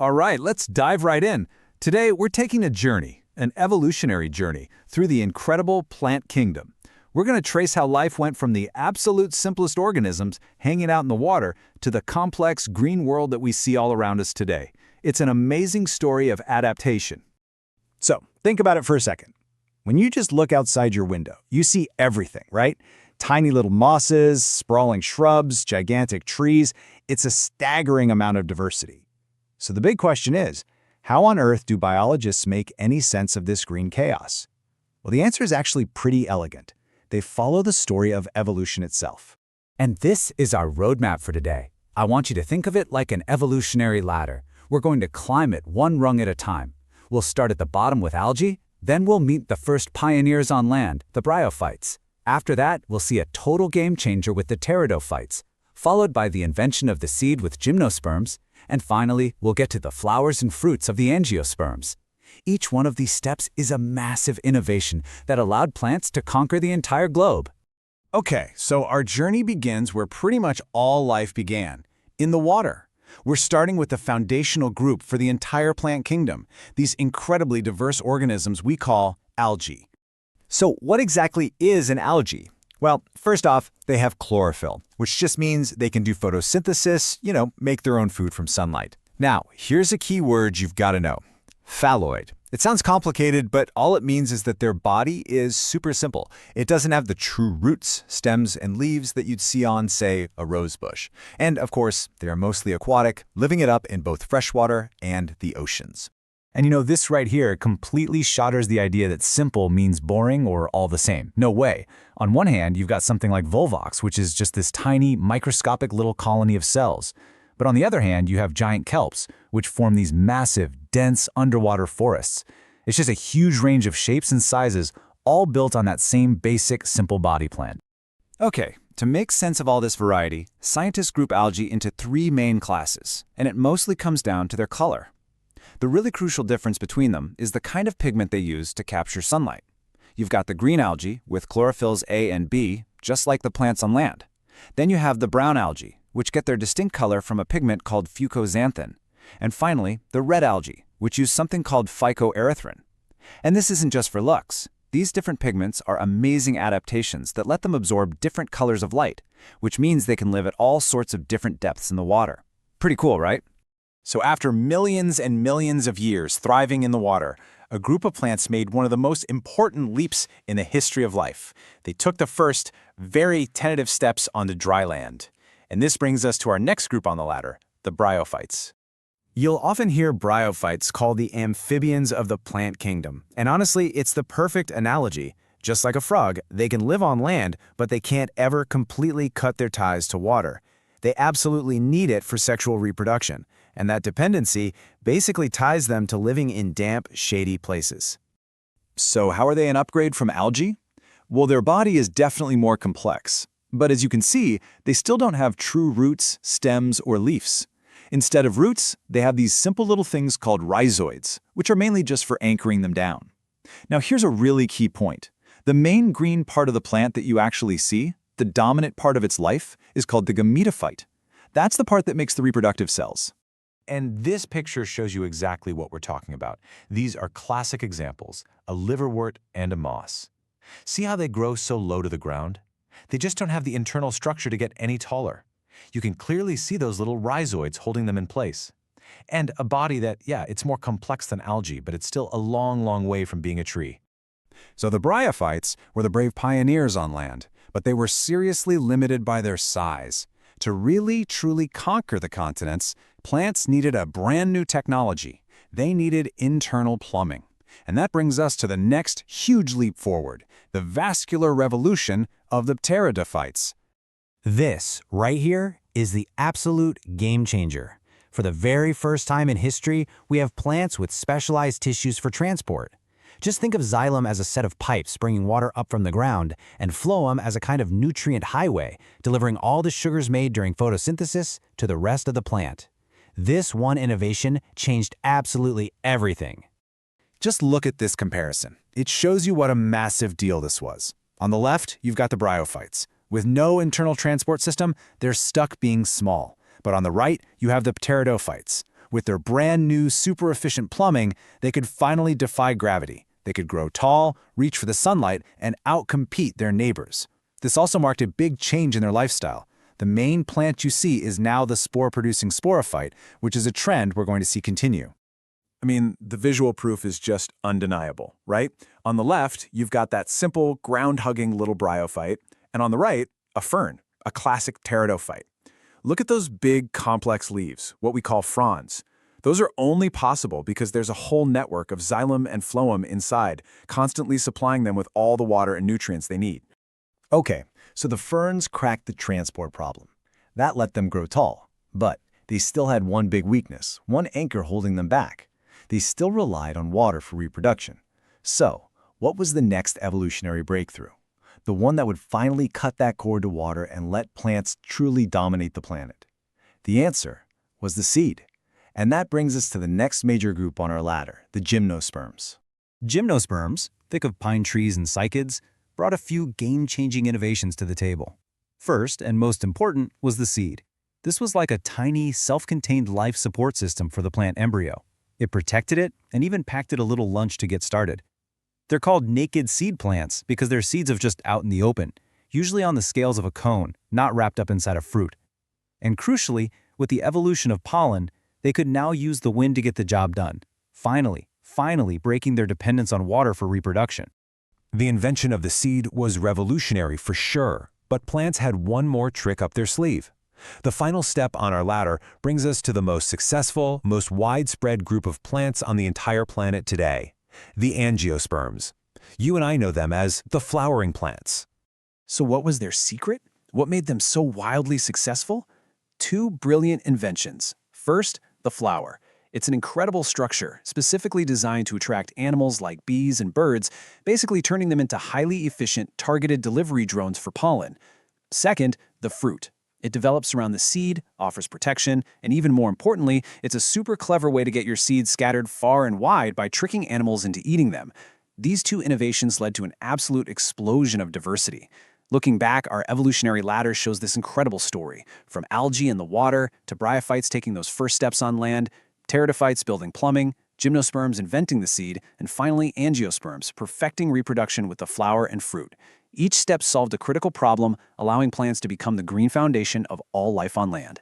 All right, let's dive right in. Today, we're taking a journey, an evolutionary journey, through the incredible plant kingdom. We're going to trace how life went from the absolute simplest organisms hanging out in the water to the complex green world that we see all around us today. It's an amazing story of adaptation. So, think about it for a second. When you just look outside your window, you see everything, right? Tiny little mosses, sprawling shrubs, gigantic trees. It's a staggering amount of diversity. So the big question is, how on earth do biologists make any sense of this green chaos? Well, the answer is actually pretty elegant. They follow the story of evolution itself. And this is our roadmap for today. I want you to think of it like an evolutionary ladder. We're going to climb it one rung at a time. We'll start at the bottom with algae, then we'll meet the first pioneers on land, the Bryophytes. After that, we'll see a total game changer with the Pteridophytes, followed by the invention of the seed with Gymnosperms, and finally, we'll get to the flowers and fruits of the Angiosperms. Each one of these steps is a massive innovation that allowed plants to conquer the entire globe. Okay, so our journey begins where pretty much all life began, in the water. We're starting with the foundational group for the entire plant kingdom, these incredibly diverse organisms we call algae. So what exactly is an algae? Well, first off, they have chlorophyll, which just means they can do photosynthesis, make their own food from sunlight. Now, here's a key word you've got to know. Phalloid. It sounds complicated, but all it means is that their body is super simple. It doesn't have the true roots, stems, and leaves that you'd see on, say, a rose bush. And, of course, they are mostly aquatic, living it up in both freshwater and the oceans. And this right here completely shatters the idea that simple means boring or all the same. No way. On one hand, you've got something like Volvox, which is just this tiny, microscopic little colony of cells. But on the other hand, you have giant kelps, which form these massive, dense underwater forests. It's just a huge range of shapes and sizes, all built on that same basic, simple body plan. Okay, to make sense of all this variety, scientists group algae into three main classes, and it mostly comes down to their color. The really crucial difference between them is the kind of pigment they use to capture sunlight. You've got the green algae with chlorophylls A and B, just like the plants on land. Then you have the brown algae, which get their distinct color from a pigment called fucoxanthin. And finally, the red algae, which use something called phycoerythrin. And this isn't just for looks. These different pigments are amazing adaptations that let them absorb different colors of light, which means they can live at all sorts of different depths in the water. Pretty cool, right? So after millions and millions of years thriving in the water, a group of plants made one of the most important leaps in the history of life. They took the first, very tentative steps onto dry land. And this brings us to our next group on the ladder, the Bryophytes. You'll often hear bryophytes called the amphibians of the plant kingdom. And honestly, it's the perfect analogy. Just like a frog, they can live on land, but they can't ever completely cut their ties to water. They absolutely need it for sexual reproduction. And that dependency basically ties them to living in damp, shady places. So how are they an upgrade from algae? Well, their body is definitely more complex. But as you can see, they still don't have true roots, stems, or leaves. Instead of roots, they have these simple little things called rhizoids, which are mainly just for anchoring them down. Now here's a really key point. The main green part of the plant that you actually see, the dominant part of its life, is called the gametophyte. That's the part that makes the reproductive cells. And this picture shows you exactly what we're talking about. These are classic examples, a liverwort and a moss. See how they grow so low to the ground? They just don't have the internal structure to get any taller. You can clearly see those little rhizoids holding them in place. And a body that, it's more complex than algae, but it's still a long, long way from being a tree. So the Bryophytes were the brave pioneers on land, but they were seriously limited by their size. To really, truly conquer the continents, plants needed a brand new technology. They needed internal plumbing. And that brings us to the next huge leap forward, the vascular revolution of the Pteridophytes. This, right here, is the absolute game changer. For the very first time in history, we have plants with specialized tissues for transport. Just think of xylem as a set of pipes bringing water up from the ground, and phloem as a kind of nutrient highway, delivering all the sugars made during photosynthesis to the rest of the plant. This one innovation changed absolutely everything. Just look at this comparison. It shows you what a massive deal this was. On the left, you've got the Bryophytes. With no internal transport system, they're stuck being small. But on the right, you have the Pteridophytes. With their brand new, super efficient plumbing, they could finally defy gravity. They could grow tall, reach for the sunlight, and outcompete their neighbors. This also marked a big change in their lifestyle. The main plant you see is now the spore-producing sporophyte, which is a trend we're going to see continue. I mean, the visual proof is just undeniable, right? On the left, you've got that simple, ground-hugging little bryophyte, and on the right, a fern, a classic pteridophyte. Look at those big, complex leaves, what we call fronds. Those are only possible because there's a whole network of xylem and phloem inside, constantly supplying them with all the water and nutrients they need. Okay, so the ferns cracked the transport problem. That let them grow tall. But they still had one big weakness, one anchor holding them back. They still relied on water for reproduction. So, what was the next evolutionary breakthrough? The one that would finally cut that cord to water and let plants truly dominate the planet? The answer was the seed. And that brings us to the next major group on our ladder, the Gymnosperms. Gymnosperms, think of pine trees and cycads, brought a few game-changing innovations to the table. First, and most important, was the seed. This was like a tiny, self-contained life support system for the plant embryo. It protected it and even packed it a little lunch to get started. They're called naked seed plants because their seeds are just out in the open, usually on the scales of a cone, not wrapped up inside a fruit. And crucially, with the evolution of pollen, they could now use the wind to get the job done, finally breaking their dependence on water for reproduction. The invention of the seed was revolutionary for sure, but plants had one more trick up their sleeve. The final step on our ladder brings us to the most successful, most widespread group of plants on the entire planet today, the angiosperms. You and I know them as the flowering plants. So what was their secret? What made them so wildly successful? Two brilliant inventions. First, the flower. It's an incredible structure, specifically designed to attract animals like bees and birds, basically turning them into highly efficient, targeted delivery drones for pollen. Second, the fruit. It develops around the seed, offers protection, and even more importantly, it's a super clever way to get your seeds scattered far and wide by tricking animals into eating them. These two innovations led to an absolute explosion of diversity. Looking back, our evolutionary ladder shows this incredible story, from algae in the water to bryophytes taking those first steps on land, pteridophytes building plumbing, gymnosperms inventing the seed, and finally angiosperms perfecting reproduction with the flower and fruit. Each step solved a critical problem, allowing plants to become the green foundation of all life on land.